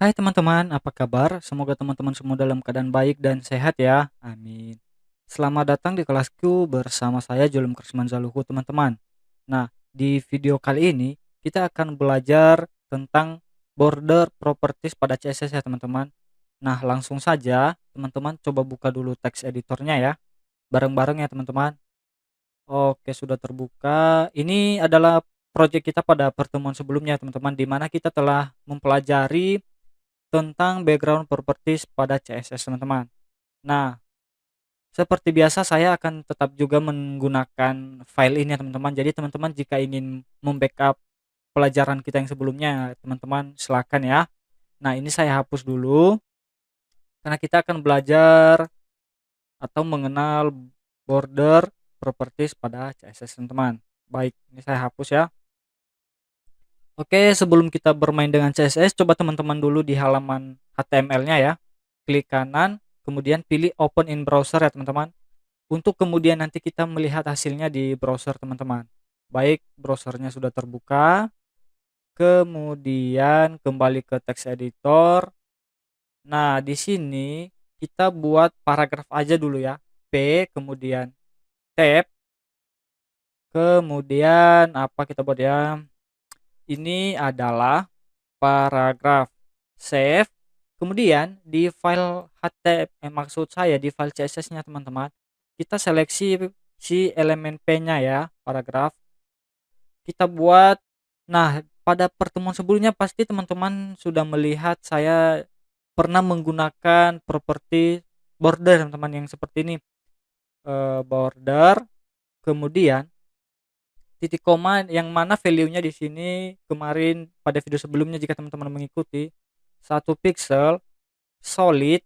Hai teman-teman, apa kabar? Semoga teman-teman semua dalam keadaan baik dan sehat ya. Amin. Selamat datang di kelasku bersama saya Julum Krismanzaluhu teman-teman. Nah, di video kali ini kita akan belajar tentang border properties pada CSS ya teman-teman. Nah, langsung saja teman-teman coba buka dulu teks editornya ya. Bareng-bareng ya teman-teman. Oke, sudah terbuka. Ini adalah proyek kita pada pertemuan sebelumnya teman-teman, di mana kita telah mempelajari tentang background properties pada CSS teman-teman. Nah, seperti biasa saya akan tetap juga menggunakan file ini ya teman-teman. Jadi teman-teman jika ingin membackup pelajaran kita yang sebelumnya, teman-teman silakan ya. Nah, ini saya hapus dulu karena kita akan belajar atau mengenal border properties pada CSS teman-teman. Baik, ini saya hapus ya. Oke, sebelum kita bermain dengan CSS, coba teman-teman dulu di halaman HTML-nya ya. Klik kanan, kemudian pilih Open in Browser ya teman-teman. Untuk kemudian nanti kita melihat hasilnya di browser teman-teman. Baik, browsernya sudah terbuka. Kemudian kembali ke text editor. Nah, di sini kita buat paragraf aja dulu ya. P, kemudian tab, kemudian apa kita buat ya? Ini adalah paragraf. Save. Kemudian di file HTML, maksud saya di file CSS-nya teman-teman, kita seleksi si elemen P-nya ya, paragraf. Kita buat. Nah, pada pertemuan sebelumnya pasti teman-teman sudah melihat saya pernah menggunakan properti border teman-teman yang seperti ini. Border, kemudian titik koma yang mana value-nya di sini kemarin pada video sebelumnya jika teman-teman mengikuti 1 pixel solid,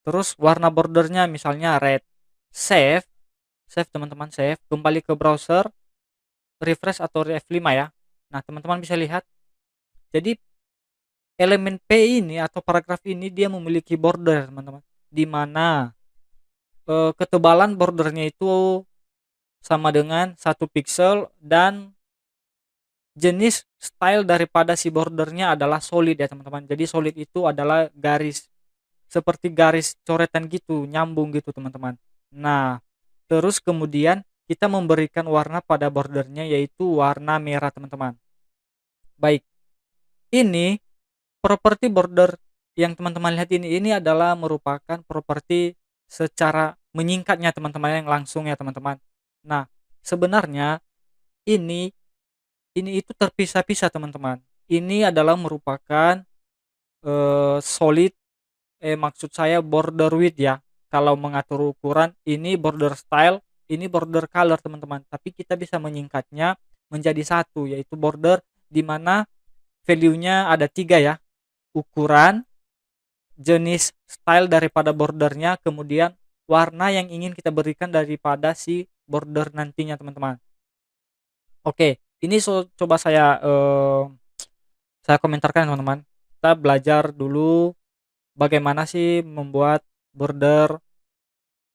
terus warna bordernya misalnya red. Save. Save teman-teman, save, kembali ke browser, refresh atau F5 ya. Nah, teman-teman bisa lihat jadi elemen P ini atau paragraf ini dia memiliki border teman-teman, di mana ketebalan bordernya itu sama dengan 1 pixel dan jenis style daripada si bordernya adalah solid ya teman-teman. Jadi solid itu adalah garis, seperti garis coretan gitu, nyambung gitu teman-teman. Nah, terus kemudian kita memberikan warna pada bordernya yaitu warna merah teman-teman. Baik, ini properti border yang teman-teman lihat ini adalah merupakan properti secara menyingkatnya teman-teman, yang langsung ya teman-teman. Nah, sebenarnya ini itu terpisah-pisah teman-teman. Ini adalah merupakan solid, maksud saya border width ya. Kalau mengatur ukuran, ini border style, ini border color teman-teman. Tapi kita bisa menyingkatnya menjadi satu, yaitu border, di mana value-nya ada 3 ya. Ukuran, jenis style daripada bordernya, kemudian warna yang ingin kita berikan daripada si border nantinya teman-teman. Oke, ini coba saya komentarkan teman-teman. Kita belajar dulu bagaimana sih membuat border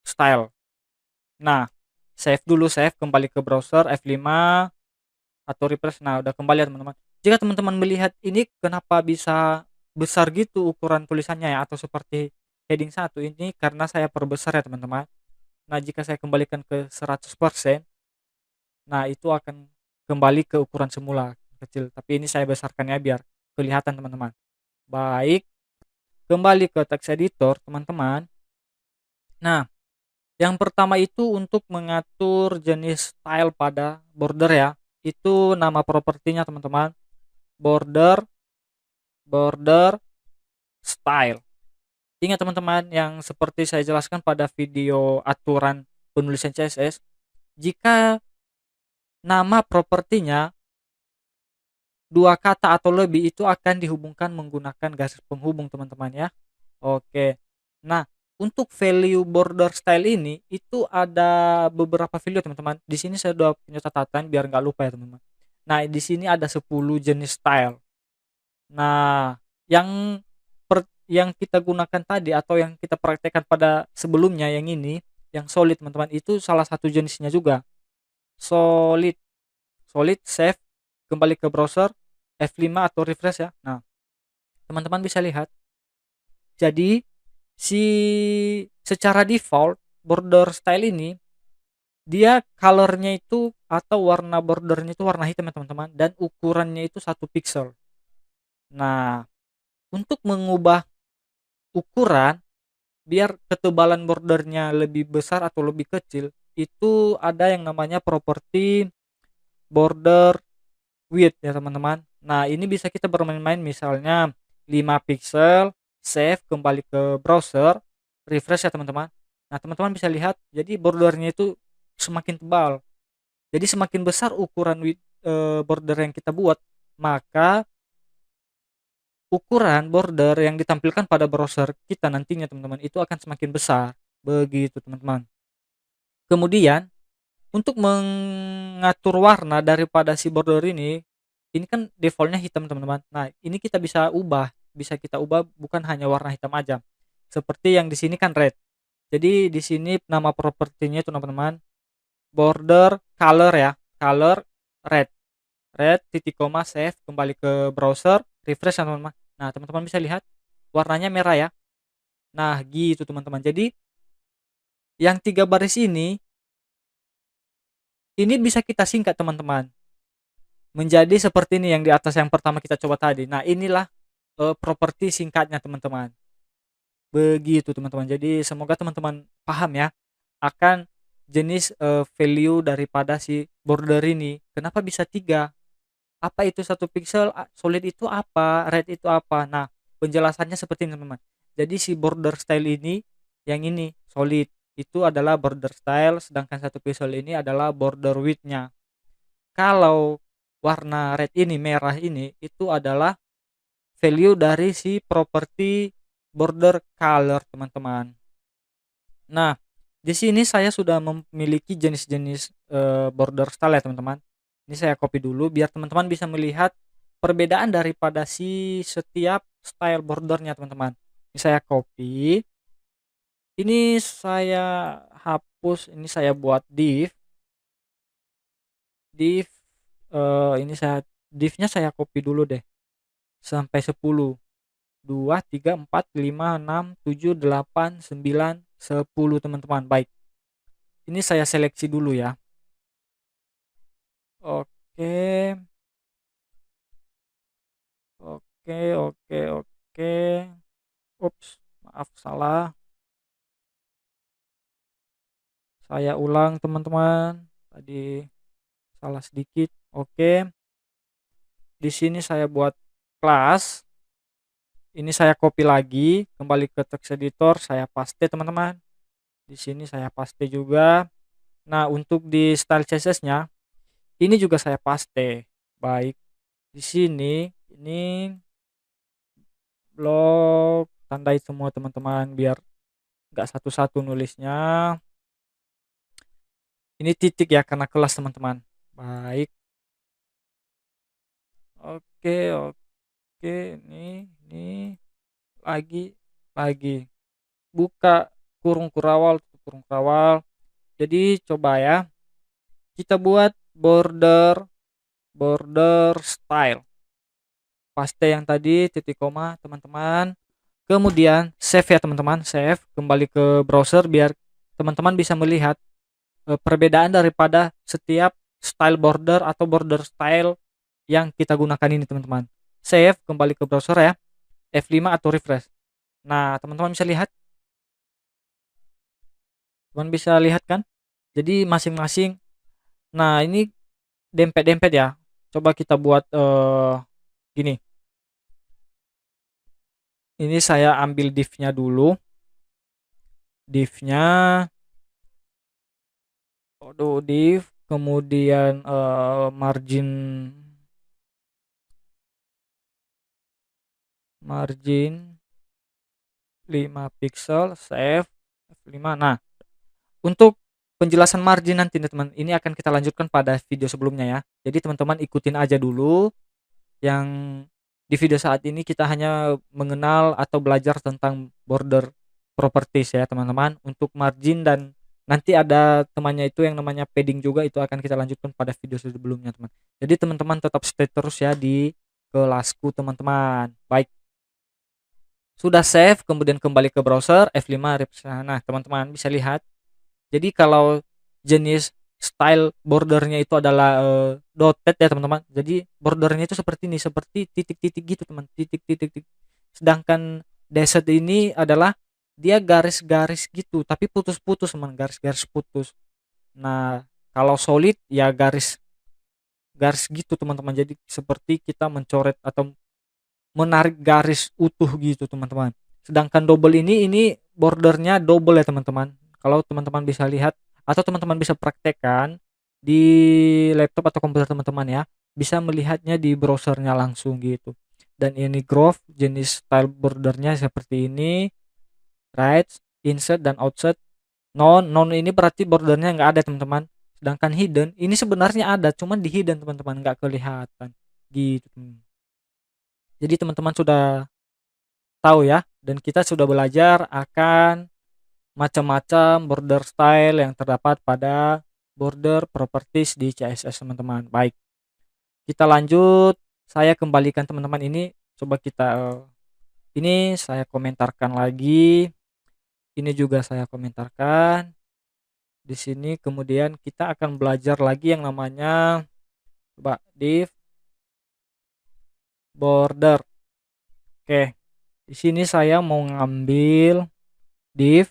style. Nah, save dulu, save, kembali ke browser F5 atau refresh. Nah, udah kembali ya teman-teman. Jika teman-teman melihat ini kenapa bisa besar gitu ukuran tulisannya ya, atau seperti heading 1 ini karena saya perbesar ya teman-teman. Nah, jika saya kembalikan ke 100%, nah itu akan kembali ke ukuran semula kecil. Tapi ini saya besarkan ya biar kelihatan teman-teman. Baik, kembali ke text editor teman-teman. Nah, yang pertama itu untuk mengatur jenis style pada border ya. Itu nama propertinya teman-teman. Border border style. Ingat teman-teman yang seperti saya jelaskan pada video aturan penulisan CSS, jika nama propertinya 2 kata atau lebih itu akan dihubungkan menggunakan garis penghubung teman-teman ya. Oke. Nah, untuk value border style ini itu ada beberapa value teman-teman. Di sini saya udah punya catatan biar nggak lupa ya teman-teman. Nah, di sini ada 10 jenis style. Nah, yang kita gunakan tadi atau yang kita praktekkan pada sebelumnya yang ini, yang solid teman-teman, itu salah satu jenisnya juga. Solid. Solid, save, kembali ke browser, F5 atau refresh ya. Nah, teman-teman bisa lihat. Jadi si secara default border style ini dia colornya itu atau warna bordernya itu warna hitam ya teman-teman, dan ukurannya itu 1 pixel. Nah, untuk mengubah ukuran biar ketebalan bordernya lebih besar atau lebih kecil, itu ada yang namanya properti border width ya teman-teman. Nah, ini bisa kita bermain-main, misalnya 5 pixel, save, kembali ke browser, refresh ya teman-teman. Nah, teman-teman bisa lihat jadi bordernya itu semakin tebal. Jadi semakin besar ukuran border yang kita buat, maka ukuran border yang ditampilkan pada browser kita nantinya teman-teman itu akan semakin besar. Begitu teman-teman. Kemudian untuk mengatur warna daripada si border ini kan defaultnya hitam teman-teman. Nah, ini kita bisa kita ubah bukan hanya warna hitam aja. Seperti yang di sini kan red. Jadi di sini nama propertinya itu teman-teman border color ya, color red. Red titik koma save, kembali ke browser, refresh ya teman-teman. Nah, teman-teman bisa lihat warnanya merah ya. Nah, gitu teman-teman. Jadi yang 3 baris ini bisa kita singkat teman-teman menjadi seperti ini yang di atas yang pertama kita coba tadi. Nah, inilah properti singkatnya teman-teman. Begitu teman-teman. Jadi semoga teman-teman paham ya akan jenis value daripada si border ini. Kenapa bisa 3? Apa itu 1 pixel, solid itu apa, red itu apa. Nah, penjelasannya seperti ini teman-teman. Jadi si border style ini, yang ini solid itu adalah border style, sedangkan 1 pixel ini adalah border width-nya. Kalau warna red ini, merah ini, itu adalah value dari si properti border color teman-teman. Nah, di sini saya sudah memiliki jenis-jenis border style ya teman-teman. Ini saya copy dulu biar teman-teman bisa melihat perbedaan daripada si setiap style bordernya teman-teman. Ini saya copy. Ini saya hapus, ini saya buat div. Div ini divnya saya copy dulu deh. Sampai 10. 2, 3, 4, 5, 6, 7, 8, 9, 10 teman-teman. Baik. Ini saya seleksi dulu ya. Oke. Oke, oke, oke. Ups, maaf salah. Saya ulang teman-teman. Tadi salah sedikit. Oke. Di sini saya buat kelas. Ini saya copy lagi, kembali ke text editor, saya paste teman-teman. Di sini saya paste juga. Nah, untuk di style CSS-nya ini juga saya paste. Baik. Di sini ini blok tandai semua teman-teman biar nggak satu-satu nulisnya. Ini titik ya karena kelas teman-teman. Baik. Oke, oke, ini lagi buka kurung kurawal, tutup kurung kurawal. Jadi coba ya kita buat border style. Paste yang tadi titik koma teman-teman. Kemudian save ya teman-teman, save, kembali ke browser biar teman-teman bisa melihat perbedaan daripada setiap style border atau border style yang kita gunakan ini teman-teman. Save, kembali ke browser ya, F5 atau refresh. Nah, teman-teman bisa lihat, teman bisa lihat kan? Jadi masing-masing. Nah, ini dempet-dempet ya. Coba kita buat gini. Ini saya ambil div-nya dulu. Div-nya div, kemudian margin 5 pixel, save, F5. Nah, untuk penjelasan margin nanti teman, ini akan kita lanjutkan pada video sebelumnya ya. Jadi teman-teman ikutin aja dulu. Yang di video saat ini kita hanya mengenal atau belajar tentang border properties ya teman-teman. Untuk margin dan nanti ada temannya itu yang namanya padding juga, itu akan kita lanjutkan pada video sebelumnya teman. Jadi teman-teman tetap stay terus ya di kelasku teman-teman. Baik. Sudah save, kemudian kembali ke browser, F5 refresh. Nah, teman-teman bisa lihat. Jadi kalau jenis style bordernya itu adalah dotted ya teman-teman. Jadi bordernya itu seperti ini, seperti titik-titik gitu teman, titik-titik. Sedangkan dashed ini adalah dia garis-garis gitu, tapi putus-putus teman, garis-garis putus. Nah, kalau solid ya garis garis gitu teman-teman. Jadi seperti kita mencoret atau menarik garis utuh gitu teman-teman. Sedangkan double ini bordernya double ya teman-teman. Kalau teman-teman bisa lihat atau teman-teman bisa praktekkan di laptop atau komputer teman-teman ya, bisa melihatnya di browsernya langsung gitu. Dan ini groove jenis style bordernya seperti ini, right, insert dan outsert. Non ini berarti bordernya nggak ada teman-teman. Sedangkan hidden ini sebenarnya ada, cuman di hidden teman-teman, nggak kelihatan gitu. Jadi teman-teman sudah tahu ya, dan kita sudah belajar akan macam-macam border style yang terdapat pada border properties di CSS teman-teman. Baik, kita lanjut. Saya kembalikan teman-teman ini, coba kita ini saya komentarkan lagi, ini juga saya komentarkan di sini. Kemudian kita akan belajar lagi yang namanya coba div border. Oke, di sini saya mau ngambil div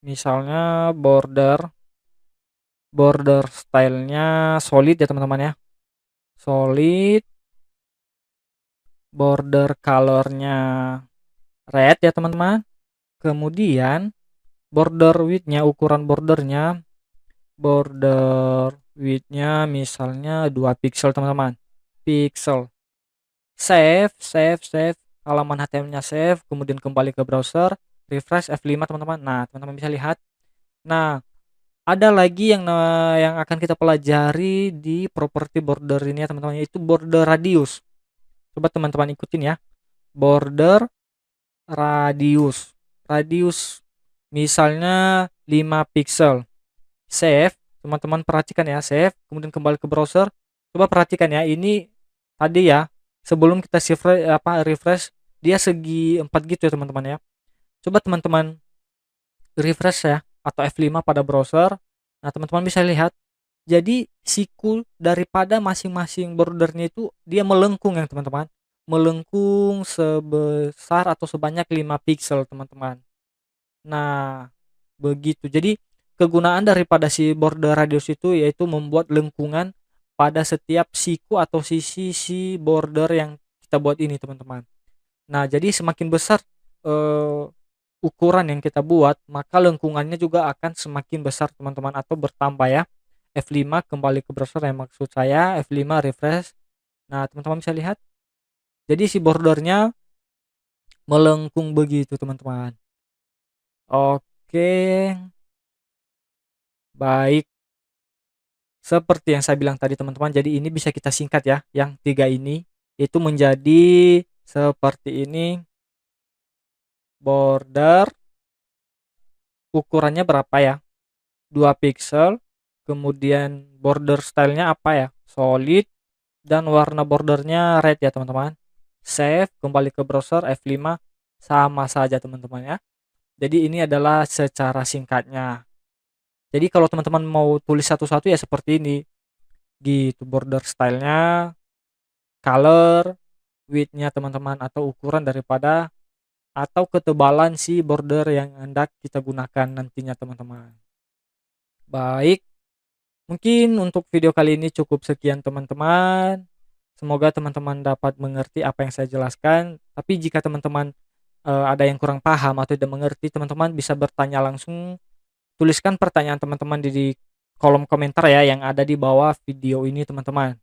misalnya border stylenya solid ya teman-teman ya, solid. Border colornya red ya teman-teman. Kemudian border widthnya, ukuran border widthnya misalnya 2 pixel teman-teman, pixel. Save halaman HTML-nya, save, kemudian kembali ke browser, refresh F5 teman-teman. Nah, teman-teman bisa lihat. Nah, ada lagi yang akan kita pelajari di properti border ini ya teman-teman, yaitu border radius. Coba teman-teman ikutin ya. Border radius misalnya 5 pixel. Save, teman-teman perhatikan ya, save, kemudian kembali ke browser. Coba perhatikan ya, ini tadi ya, sebelum kita refresh dia segi 4 gitu ya teman-teman ya. Coba teman-teman refresh ya atau F5 pada browser. Nah, teman-teman bisa lihat. Jadi siku daripada masing-masing bordernya itu dia melengkung ya teman-teman. Melengkung sebesar atau sebanyak 5 pixel teman-teman. Nah, begitu. Jadi kegunaan daripada si border radius itu yaitu membuat lengkungan pada setiap siku atau sisi si border yang kita buat ini teman-teman. Nah, jadi semakin besar eh, ukuran yang kita buat, maka lengkungannya juga akan semakin besar teman-teman atau bertambah ya. F5 kembali ke browser yang maksud saya, F5 refresh. Nah, teman-teman bisa lihat. Jadi si bordernya melengkung begitu teman-teman. Oke, baik. Seperti yang saya bilang tadi teman-teman, jadi ini bisa kita singkat ya, yang 3 ini itu menjadi seperti ini. Border ukurannya berapa ya? 2 pixel. Kemudian border stylenya apa ya? Solid, dan warna bordernya red ya teman-teman. Save, kembali ke browser, F5, sama saja teman-teman ya. Jadi ini adalah secara singkatnya. Jadi kalau teman-teman mau tulis satu-satu ya seperti ini gitu, border stylenya, color, widthnya teman-teman, atau ukuran daripada atau ketebalan si border yang hendak kita gunakan nantinya teman-teman. Baik, mungkin untuk video kali ini cukup sekian teman-teman. Semoga teman-teman dapat mengerti apa yang saya jelaskan. Tapi jika teman-teman ada yang kurang paham atau tidak mengerti, teman-teman bisa bertanya langsung. Tuliskan pertanyaan teman-teman di kolom komentar ya yang ada di bawah video ini teman-teman.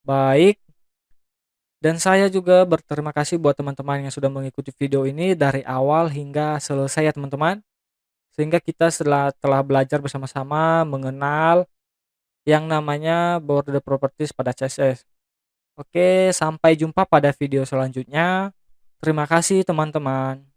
Baik, dan saya juga berterima kasih buat teman-teman yang sudah mengikuti video ini dari awal hingga selesai ya teman-teman. Sehingga kita telah belajar bersama-sama mengenal yang namanya border properties pada CSS. Oke, sampai jumpa pada video selanjutnya. Terima kasih teman-teman.